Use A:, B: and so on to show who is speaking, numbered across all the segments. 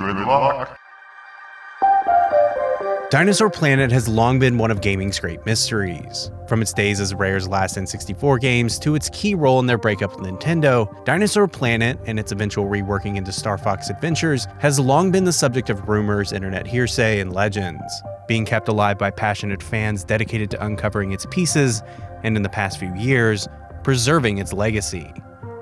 A: Good luck!
B: Dinosaur Planet has long been one of gaming's great mysteries. From its days as Rare's last N64 games to its key role in their breakup with Nintendo, Dinosaur Planet and its eventual reworking into Star Fox Adventures has long been the subject of rumors, internet hearsay, and legends, being kept alive by passionate fans dedicated to uncovering its pieces and, in the past few years, preserving its legacy.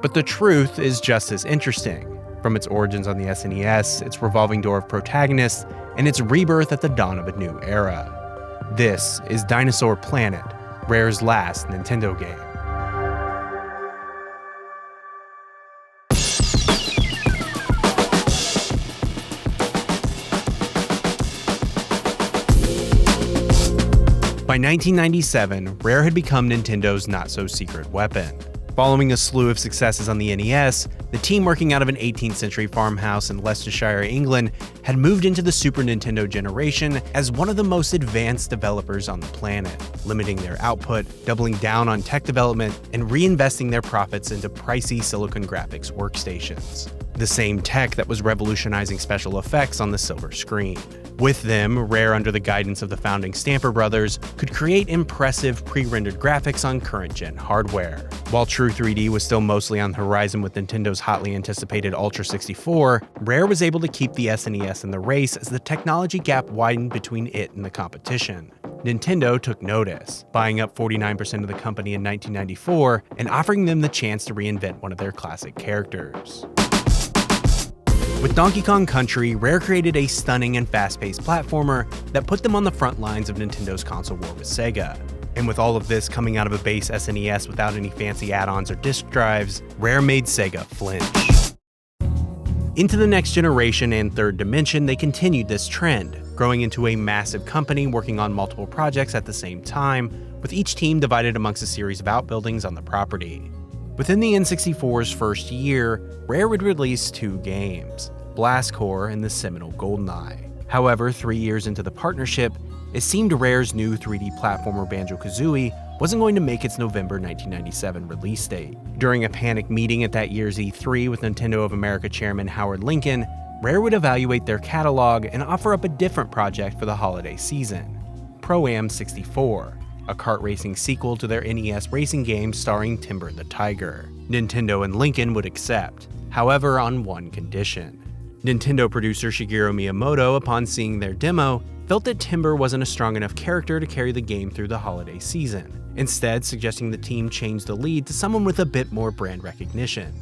B: But the truth is just as interesting. From its origins on the SNES, its revolving door of protagonists, and its rebirth at the dawn of a new era. This is Dinosaur Planet, Rare's last Nintendo game. By 1997, Rare had become Nintendo's not-so-secret weapon. Following a slew of successes on the NES, the team working out of an 18th century farmhouse in Leicestershire, England, had moved into the Super Nintendo generation as one of the most advanced developers on the planet, limiting their output, doubling down on tech development, and reinvesting their profits into pricey silicon graphics workstations. The same tech that was revolutionizing special effects on the silver screen. With them, Rare, under the guidance of the founding Stamper brothers, could create impressive pre-rendered graphics on current-gen hardware. While true 3D was still mostly on the horizon with Nintendo's hotly anticipated Ultra 64, Rare was able to keep the SNES in the race as the technology gap widened between it and the competition. Nintendo took notice, buying up 49% of the company in 1994 and offering them the chance to reinvent one of their classic characters. With Donkey Kong Country, Rare created a stunning and fast-paced platformer that put them on the front lines of Nintendo's console war with Sega. And with all of this coming out of a base SNES without any fancy add-ons or disk drives, Rare made Sega flinch. Into the next generation and third dimension, they continued this trend, growing into a massive company working on multiple projects at the same time, with each team divided amongst a series of outbuildings on the property. Within the N64's first year, Rare would release 2 games, Blast Corps and the seminal GoldenEye. However, 3 years into the partnership, it seemed Rare's new 3D platformer Banjo-Kazooie wasn't going to make its November 1997 release date. During a panic meeting at that year's E3 with Nintendo of America chairman Howard Lincoln, Rare would evaluate their catalog and offer up a different project for the holiday season, Pro-Am 64. A kart racing sequel to their NES racing game starring Timber the Tiger. Nintendo and Lincoln would accept, however, on one condition. Nintendo producer Shigeru Miyamoto, upon seeing their demo, felt that Timber wasn't a strong enough character to carry the game through the holiday season, instead suggesting the team change the lead to someone with a bit more brand recognition.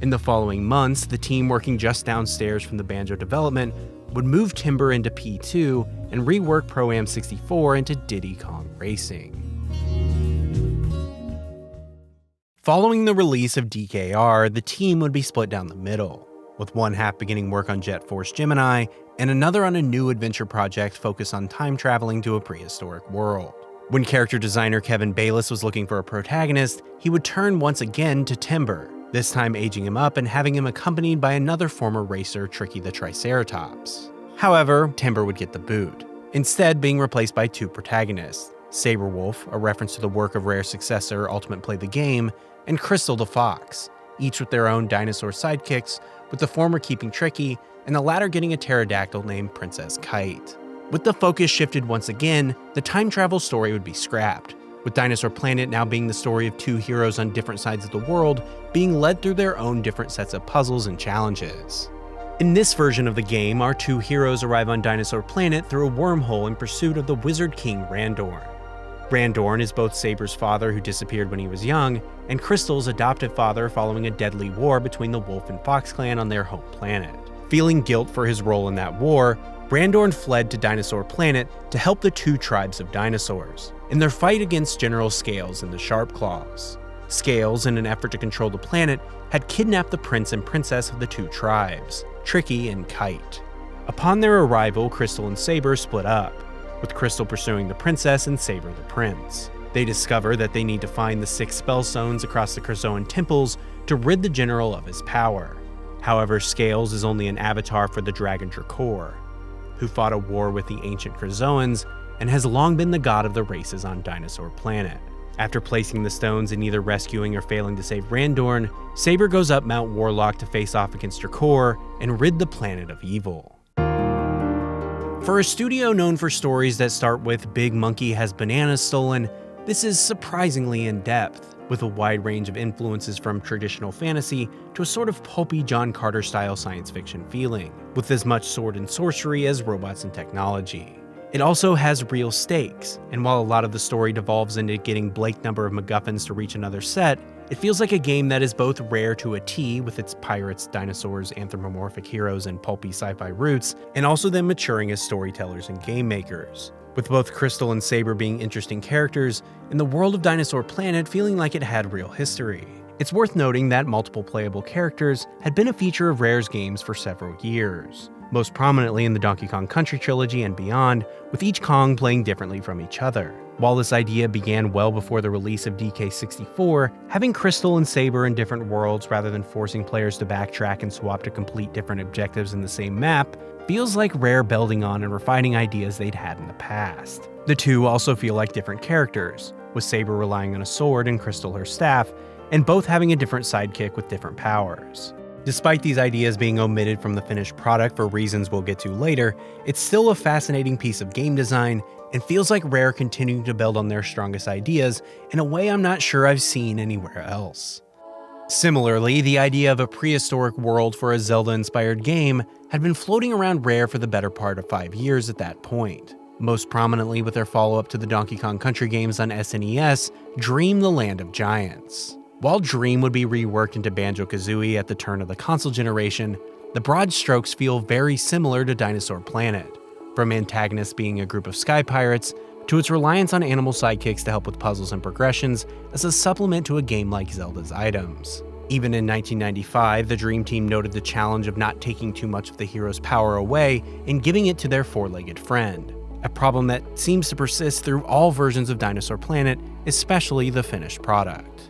B: In the following months, the team working just downstairs from the Banjo development would move Timber into P2 and rework Pro-Am 64 into Diddy Kong Racing. Following the release of DKR, the team would be split down the middle, with one half beginning work on Jet Force Gemini and another on a new adventure project focused on time traveling to a prehistoric world. When character designer Kevin Bayliss was looking for a protagonist, he would turn once again to Timber, this time aging him up and having him accompanied by another former racer, Tricky the Triceratops. However, Timber would get the boot, instead being replaced by 2 protagonists, Sabrewolf, a reference to the work of Rare's successor Ultimate Play the Game, and Krystal the Fox, each with their own dinosaur sidekicks, with the former keeping Tricky and the latter getting a pterodactyl named Princess Kite. With the focus shifted once again, the time travel story would be scrapped, with Dinosaur Planet now being the story of 2 heroes on different sides of the world being led through their own different sets of puzzles and challenges. In this version of the game, our 2 heroes arrive on Dinosaur Planet through a wormhole in pursuit of the Wizard King Randorn. Randorn is both Sabre's father, who disappeared when he was young, and Krystal's adoptive father following a deadly war between the Wolf and Fox clan on their home planet. Feeling guilt for his role in that war, Randorn fled to Dinosaur Planet to help the 2 tribes of dinosaurs in their fight against General Scales and the Sharpclaws. Scales, in an effort to control the planet, had kidnapped the prince and princess of the 2 tribes, Tricky and Kite. Upon their arrival, Krystal and Sabre split up, with Krystal pursuing the princess and Sabre the prince. They discover that they need to find the 6 spell stones across the Krazoan temples to rid the general of his power. However, Scales is only an avatar for the dragon Drakor, who fought a war with the ancient Krazoans and has long been the god of the races on Dinosaur Planet. After placing the stones and either rescuing or failing to save Randorn, Sabre goes up Mount Warlock to face off against Drakor and rid the planet of evil. For a studio known for stories that start with "Big Monkey has bananas stolen," this is surprisingly in-depth, with a wide range of influences from traditional fantasy to a sort of pulpy John Carter-style science fiction feeling, with as much sword and sorcery as robots and technology. It also has real stakes, and while a lot of the story devolves into getting Blake number of MacGuffins to reach another set, it feels like a game that is both Rare to a T with its pirates, dinosaurs, anthropomorphic heroes, and pulpy sci-fi roots, and also them maturing as storytellers and game makers, with both Krystal and Sabre being interesting characters, and the world of Dinosaur Planet feeling like it had real history. It's worth noting that multiple playable characters had been a feature of Rare's games for several years, most prominently in the Donkey Kong Country trilogy and beyond, with each Kong playing differently from each other. While this idea began well before the release of DK64, having Krystal and Sabre in different worlds rather than forcing players to backtrack and swap to complete different objectives in the same map feels like Rare building on and refining ideas they'd had in the past. The two also feel like different characters, with Sabre relying on a sword and Krystal her staff, and both having a different sidekick with different powers. Despite these ideas being omitted from the finished product for reasons we'll get to later, it's still a fascinating piece of game design and feels like Rare continuing to build on their strongest ideas in a way I'm not sure I've seen anywhere else. Similarly, the idea of a prehistoric world for a Zelda-inspired game had been floating around Rare for the better part of 5 years at that point, most prominently with their follow-up to the Donkey Kong Country games on SNES, Dream: The Land of Giants. While Dream would be reworked into Banjo-Kazooie at the turn of the console generation, the broad strokes feel very similar to Dinosaur Planet, from antagonists being a group of sky pirates to its reliance on animal sidekicks to help with puzzles and progressions as a supplement to a game like Zelda's items. Even in 1995, the Dream Team noted the challenge of not taking too much of the hero's power away and giving it to their four-legged friend, a problem that seems to persist through all versions of Dinosaur Planet, especially the finished product.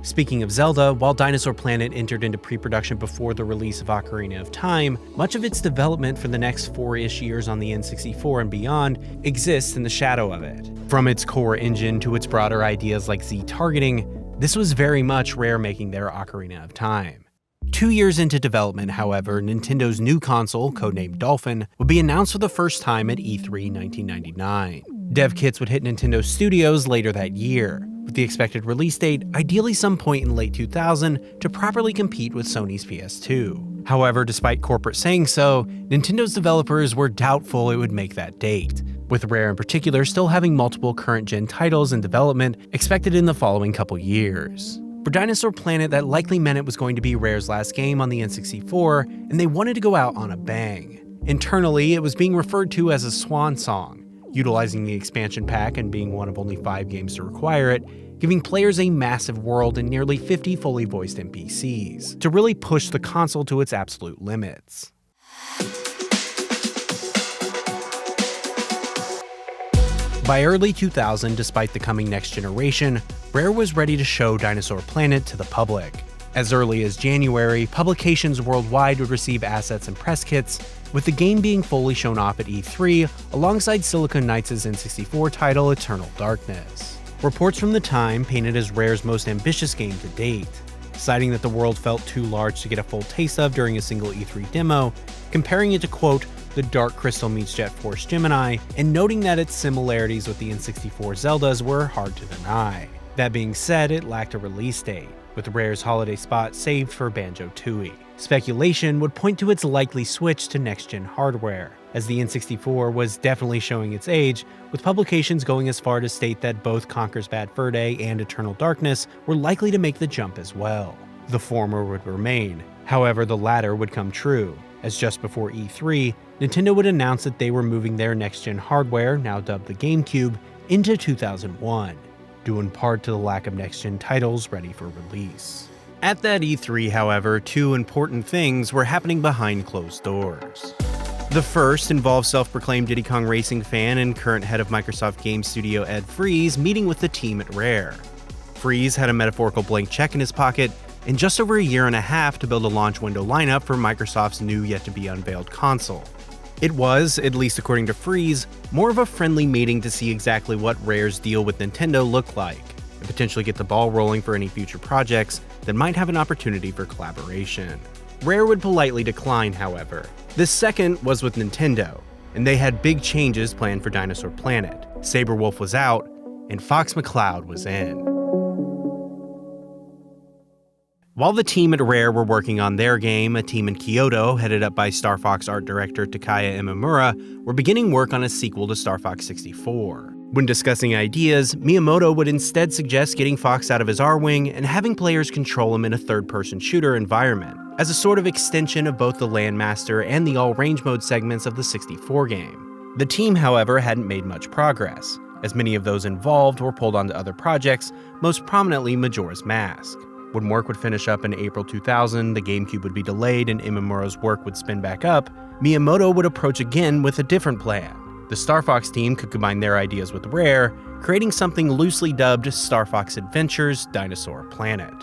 B: Speaking of Zelda, while Dinosaur Planet entered into pre-production before the release of Ocarina of Time, much of its development for the next 4-ish years on the N64 and beyond exists in the shadow of it. From its core engine to its broader ideas like Z-targeting, this was very much Rare making their Ocarina of Time. 2 years into development, however, Nintendo's new console, codenamed Dolphin, would be announced for the first time at E3 1999. Dev kits would hit Nintendo Studios later that year, with the expected release date ideally some point in late 2000 to properly compete with Sony's PS2. However, despite corporate saying so, Nintendo's developers were doubtful it would make that date, with Rare in particular still having multiple current-gen titles in development expected in the following couple years. For Dinosaur Planet, that likely meant it was going to be Rare's last game on the N64, and they wanted to go out on a bang. Internally, it was being referred to as a swan song, utilizing the expansion pack and being one of only 5 games to require it, giving players a massive world and nearly 50 fully voiced NPCs, to really push the console to its absolute limits. By early 2000, despite the coming next generation, Rare was ready to show Dinosaur Planet to the public. As early as January, publications worldwide would receive assets and press kits, with the game being fully shown off at E3 alongside Silicon Knights' N64 title Eternal Darkness. Reports from the time painted as Rare's most ambitious game to date, citing that the world felt too large to get a full taste of during a single E3 demo, comparing it to, quote, the Dark Crystal meets Jet Force Gemini, and noting that its similarities with the N64 Zeldas were hard to deny. That being said, it lacked a release date, with Rare's holiday spot saved for Banjo-Tooie. Speculation would point to its likely switch to next-gen hardware, as the N64 was definitely showing its age, with publications going as far to state that both Conker's Bad Fur Day and Eternal Darkness were likely to make the jump as well. The former would remain, however the latter would come true, as just before E3, Nintendo would announce that they were moving their next-gen hardware, now dubbed the GameCube, into 2001, due in part to the lack of next-gen titles ready for release. At that E3, however, 2 important things were happening behind closed doors. The first involved self-proclaimed Diddy Kong Racing fan and current head of Microsoft Game Studio Ed Freeze meeting with the team at Rare. Freeze had a metaphorical blank check in his pocket and just over a year and a half to build a launch window lineup for Microsoft's new yet-to-be-unveiled console. It was, at least according to Freeze, more of a friendly meeting to see exactly what Rare's deal with Nintendo looked like, and potentially get the ball rolling for any future projects that might have an opportunity for collaboration. Rare would politely decline, however. This second was with Nintendo, and they had big changes planned for Dinosaur Planet. Sabre was out, and Fox McCloud was in. While the team at Rare were working on their game, a team in Kyoto, headed up by Star Fox art director Takaya Imamura, were beginning work on a sequel to Star Fox 64. When discussing ideas, Miyamoto would instead suggest getting Fox out of his R-Wing and having players control him in a third-person shooter environment, as a sort of extension of both the Landmaster and the all-range mode segments of the 64 game. The team, however, hadn't made much progress, as many of those involved were pulled onto other projects, most prominently Majora's Mask. When work would finish up in April 2000, the GameCube would be delayed and Imamura's work would spin back up, Miyamoto would approach again with a different plan. The Star Fox team could combine their ideas with Rare, creating something loosely dubbed Star Fox Adventures Dinosaur Planet.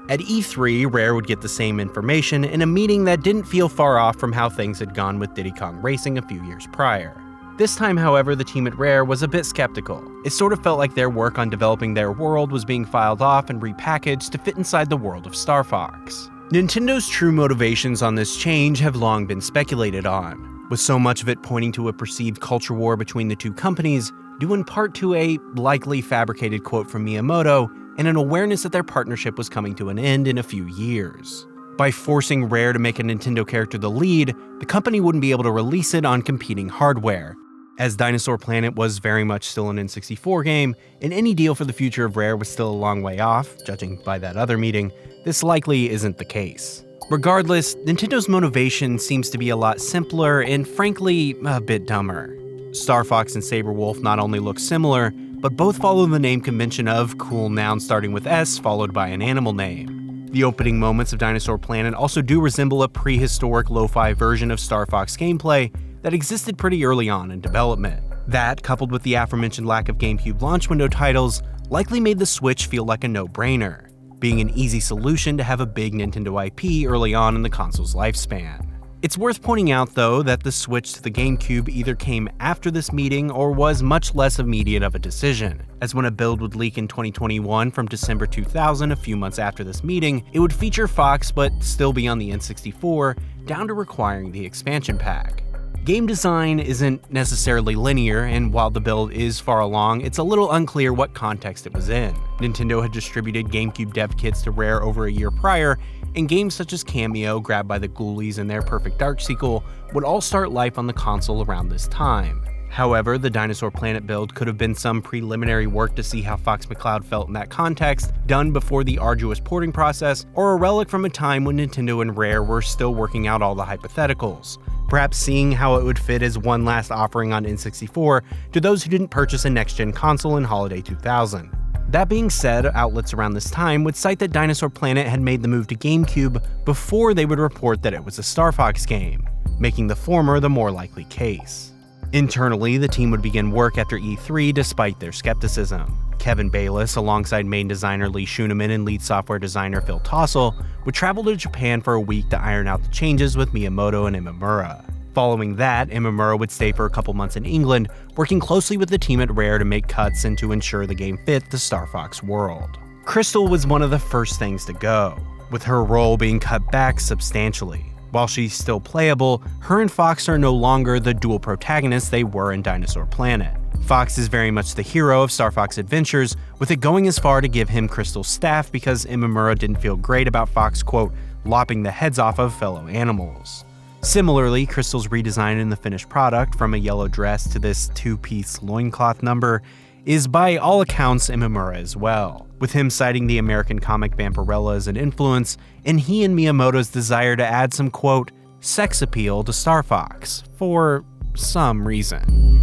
B: At E3, Rare would get the same information in a meeting that didn't feel far off from how things had gone with Diddy Kong Racing a few years prior. This time, however, the team at Rare was a bit skeptical. It sort of felt like their work on developing their world was being filed off and repackaged to fit inside the world of Star Fox. Nintendo's true motivations on this change have long been speculated on, with so much of it pointing to a perceived culture war between the two companies, due in part to a likely fabricated quote from Miyamoto and an awareness that their partnership was coming to an end in a few years. By forcing Rare to make a Nintendo character the lead, the company wouldn't be able to release it on competing hardware. As Dinosaur Planet was very much still an N64 game, and any deal for the future of Rare was still a long way off, judging by that other meeting, this likely isn't the case. Regardless, Nintendo's motivation seems to be a lot simpler and frankly, a bit dumber. Star Fox and Sabre not only look similar, but both follow the name convention of cool noun starting with S followed by an animal name. The opening moments of Dinosaur Planet also do resemble a prehistoric lo-fi version of Star Fox gameplay that existed pretty early on in development. That, coupled with the aforementioned lack of GameCube launch window titles, likely made the Switch feel like a no-brainer, being an easy solution to have a big Nintendo IP early on in the console's lifespan. It's worth pointing out, though, that the switch to the GameCube either came after this meeting or was much less immediate of a decision, as when a build would leak in 2021 from December 2000, a few months after this meeting, it would feature Fox but still be on the N64, down to requiring the expansion pack. Game design isn't necessarily linear, and while the build is far along, it's a little unclear what context it was in. Nintendo had distributed GameCube dev kits to Rare over a year prior, and games such as Cameo, grabbed by the Ghoulies in their Perfect Dark sequel, would all start life on the console around this time. However, the Dinosaur Planet build could have been some preliminary work to see how Fox McCloud felt in that context, done before the arduous porting process, or a relic from a time when Nintendo and Rare were still working out all the hypotheticals, perhaps seeing how it would fit as one last offering on N64 to those who didn't purchase a next-gen console in holiday 2000. That being said, outlets around this time would cite that Dinosaur Planet had made the move to GameCube before they would report that it was a Star Fox game, making the former the more likely case. Internally, the team would begin work after E3 despite their skepticism. Kevin Bayliss, alongside main designer Lee Schuneman and lead software designer Phil Tossell, would travel to Japan for a week to iron out the changes with Miyamoto and Imamura. Following that, Imamura would stay for a couple months in England, working closely with the team at Rare to make cuts and to ensure the game fit the Star Fox world. Krystal was one of the first things to go, with her role being cut back substantially. While she's still playable, her and Fox are no longer the dual protagonists they were in Dinosaur Planet. Fox is very much the hero of Star Fox Adventures, with it going as far to give him Krystal's staff because Imamura didn't feel great about Fox, quote, lopping the heads off of fellow animals. Similarly, Krystal's redesign in the finished product, from a yellow dress to this two-piece loincloth number, is by all accounts Imamura as well, with him citing the American comic Vampirella as an influence, and he and Miyamoto's desire to add some, quote, sex appeal to Star Fox, for some reason.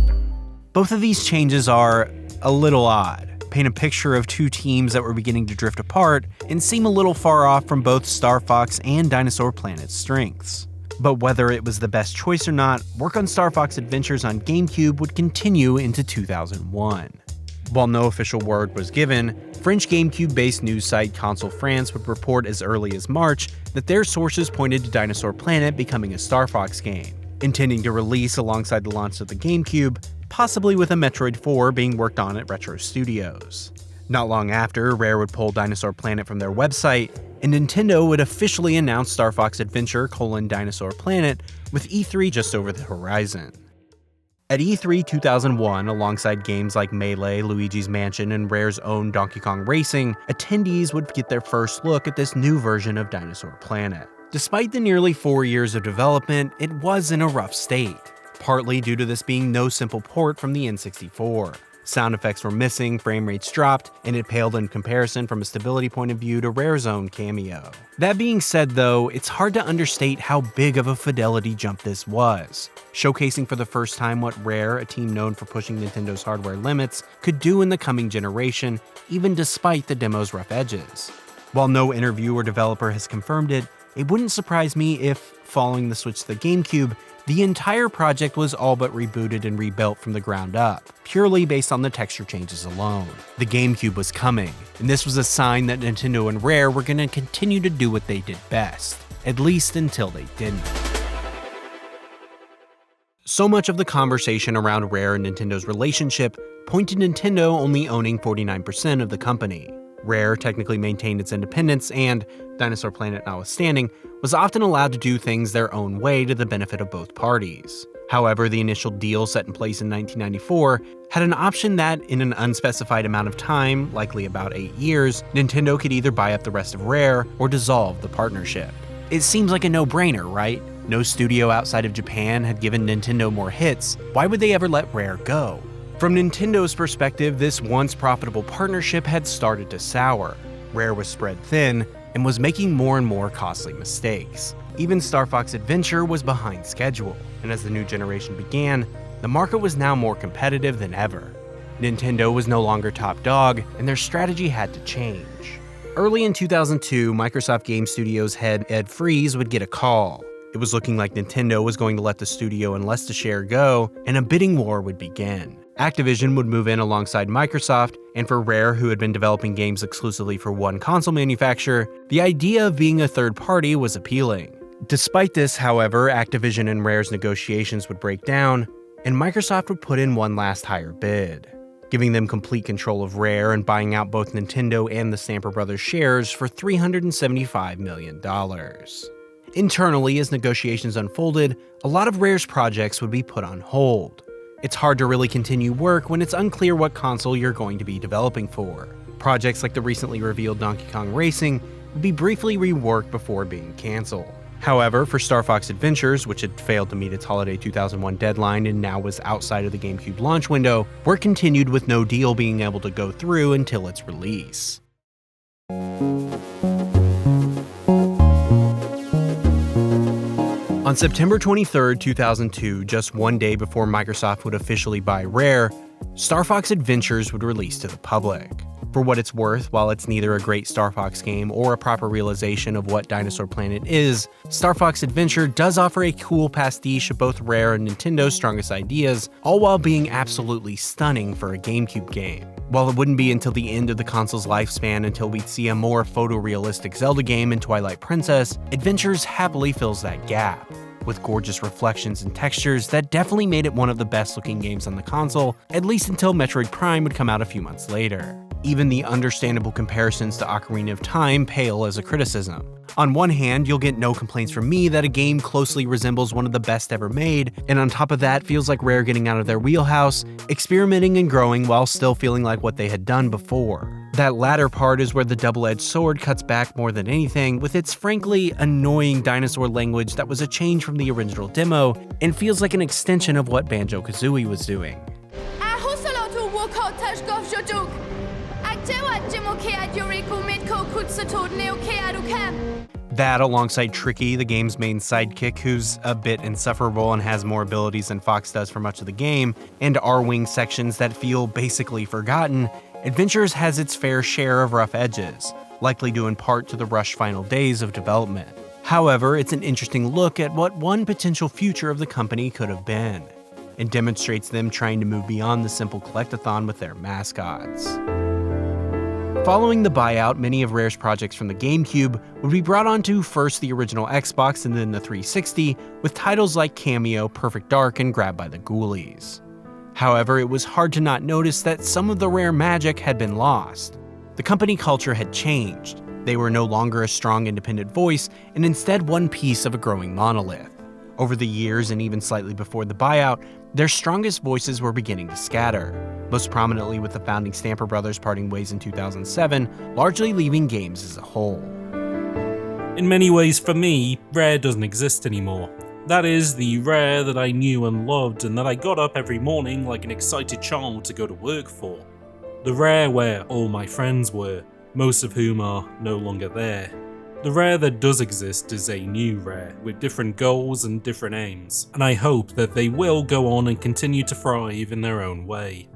B: Both of these changes are a little odd, paint a picture of two teams that were beginning to drift apart, and seem a little far off from both Star Fox and Dinosaur Planet's strengths. But whether it was the best choice or not, work on Star Fox Adventures on GameCube would continue into 2001. While no official word was given, French GameCube-based news site Console France would report as early as March that their sources pointed to Dinosaur Planet becoming a Star Fox game, intending to release alongside the launch of the GameCube, possibly with a Metroid 4 being worked on at Retro Studios. Not long after, Rare would pull Dinosaur Planet from their website, and Nintendo would officially announce Star Fox Adventure: Dinosaur Planet with E3 just over the horizon. At E3 2001, alongside games like Melee, Luigi's Mansion, and Rare's own Donkey Kong Racing, attendees would get their first look at this new version of Dinosaur Planet. Despite the nearly 4 years of development, it was in a rough state, partly due to this being no simple port from the N64. Sound effects were missing, frame rates dropped, and it paled in comparison from a stability point of view to Rare's own Cameo. That being said though, it's hard to understate how big of a fidelity jump this was, showcasing for the first time what Rare, a team known for pushing Nintendo's hardware limits, could do in the coming generation, even despite the demo's rough edges. While no interview or developer has confirmed it, it wouldn't surprise me if, following the switch to the GameCube, the entire project was all but rebooted and rebuilt from the ground up, purely based on the texture changes alone. The GameCube was coming, and this was a sign that Nintendo and Rare were going to continue to do what they did best, at least until they didn't. So much of the conversation around Rare and Nintendo's relationship pointed to Nintendo only owning 49% of the company. Rare technically maintained its independence and, Dinosaur Planet notwithstanding, was often allowed to do things their own way to the benefit of both parties. However, the initial deal set in place in 1994 had an option that, in an unspecified amount of time, likely about 8 years, Nintendo could either buy up the rest of Rare or dissolve the partnership. It seems like a no-brainer, right? No studio outside of Japan had given Nintendo more hits. Why would they ever let Rare go? From Nintendo's perspective, this once profitable partnership had started to sour. Rare was spread thin and was making more and more costly mistakes. Even Star Fox Adventure was behind schedule, and as the new generation began, the market was now more competitive than ever. Nintendo was no longer top dog, and their strategy had to change. Early in 2002, Microsoft Game Studios head Ed Freeze would get a call. It was looking like Nintendo was going to let the studio in Leicestershire go, and a bidding war would begin. Activision would move in alongside Microsoft, and for Rare, who had been developing games exclusively for one console manufacturer, the idea of being a third party was appealing. Despite this, however, Activision and Rare's negotiations would break down, and Microsoft would put in one last higher bid, giving them complete control of Rare and buying out both Nintendo and the Stamper Brothers shares for $375 million. Internally, as negotiations unfolded, a lot of Rare's projects would be put on hold. It's hard to really continue work when it's unclear what console you're going to be developing for. Projects like the recently revealed Donkey Kong Racing would be briefly reworked before being cancelled. However, for Star Fox Adventures, which had failed to meet its holiday 2001 deadline and now was outside of the GameCube launch window, work continued with no deal being able to go through until its release. On September 23, 2002, just one day before Microsoft would officially buy Rare, Star Fox Adventures would release to the public. For what it's worth, while it's neither a great Star Fox game or a proper realization of what Dinosaur Planet is, Star Fox Adventure does offer a cool pastiche of both Rare and Nintendo's strongest ideas, all while being absolutely stunning for a GameCube game. While it wouldn't be until the end of the console's lifespan until we'd see a more photorealistic Zelda game in Twilight Princess, Adventures happily fills that gap, with gorgeous reflections and textures that definitely made it one of the best looking games on the console, at least until Metroid Prime would come out a few months later. Even the understandable comparisons to Ocarina of Time pale as a criticism. On one hand, you'll get no complaints from me that a game closely resembles one of the best ever made, and on top of that feels like Rare getting out of their wheelhouse, experimenting and growing while still feeling like what they had done before. That latter part is where the double-edged sword cuts back more than anything, with its frankly annoying dinosaur language that was a change from the original demo, and feels like an extension of what Banjo-Kazooie was doing. That, alongside Tricky, the game's main sidekick who's a bit insufferable and has more abilities than Fox does for much of the game, and R-Wing sections that feel basically forgotten, Adventures has its fair share of rough edges, likely due in part to the rushed final days of development. However, it's an interesting look at what one potential future of the company could have been, and demonstrates them trying to move beyond the simple collectathon with their mascots. Following the buyout, many of Rare's projects from the GameCube would be brought onto first the original Xbox and then the 360, with titles like Cameo, Perfect Dark, and Grab by the Ghoulies. However, it was hard to not notice that some of the Rare magic had been lost. The company culture had changed. They were no longer a strong independent voice, and instead one piece of a growing monolith. Over the years, and even slightly before the buyout, their strongest voices were beginning to scatter, most prominently with the founding Stamper brothers parting ways in 2007, largely leaving games as a whole.
A: In many ways, for me, Rare doesn't exist anymore. That is, the Rare that I knew and loved and that I got up every morning like an excited child to go to work for. The Rare where all my friends were, most of whom are no longer there. The Rare that does exist is a new Rare, with different goals and different aims, and I hope that they will go on and continue to thrive in their own way.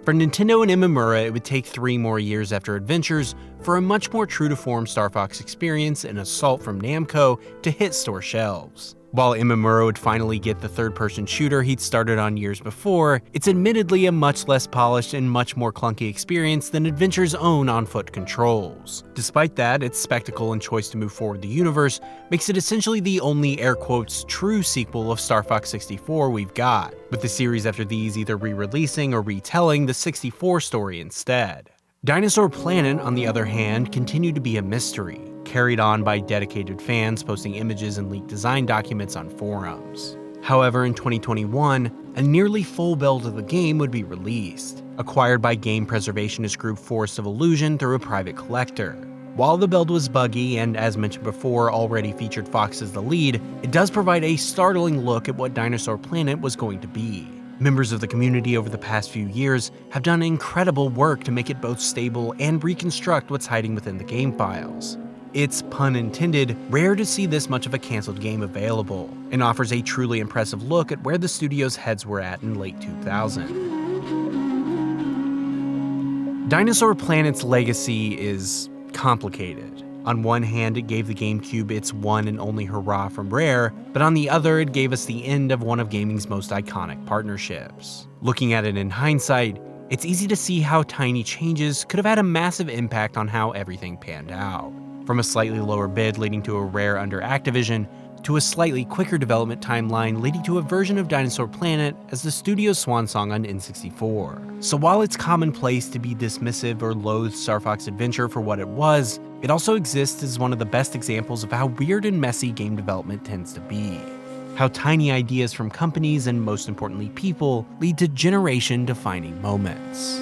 B: For Nintendo and Imamura, it would take 3 more years after Adventures for a much more true-to-form Star Fox experience and Assault from Namco to hit store shelves. While Imamura would finally get the third-person shooter he'd started on years before, it's admittedly a much less polished and much more clunky experience than Adventure's own on-foot controls. Despite that, its spectacle and choice to move forward the universe makes it essentially the only air quotes true sequel of Star Fox 64 we've got, with the series after these either re-releasing or retelling the 64 story instead. Dinosaur Planet, on the other hand, continued to be a mystery, carried on by dedicated fans posting images and leaked design documents on forums. However, in 2021, a nearly full build of the game would be released, acquired by game preservationist group Forest of Illusion through a private collector. While the build was buggy and, as mentioned before, already featured Fox as the lead, it does provide a startling look at what Dinosaur Planet was going to be. Members of the community over the past few years have done incredible work to make it both stable and reconstruct what's hiding within the game files. It's, pun intended, rare to see this much of a cancelled game available, and offers a truly impressive look at where the studio's heads were at in late 2000. Dinosaur Planet's legacy is complicated. On one hand, it gave the GameCube its one and only hurrah from Rare, but on the other, it gave us the end of one of gaming's most iconic partnerships. Looking at it in hindsight, it's easy to see how tiny changes could have had a massive impact on how everything panned out. From a slightly lower bid leading to a Rare under Activision, to a slightly quicker development timeline leading to a version of Dinosaur Planet as the studio's swan song on N64. So while it's commonplace to be dismissive or loathe Star Fox Adventure for what it was, it also exists as one of the best examples of how weird and messy game development tends to be. How tiny ideas from companies and, most importantly, people lead to generation-defining moments.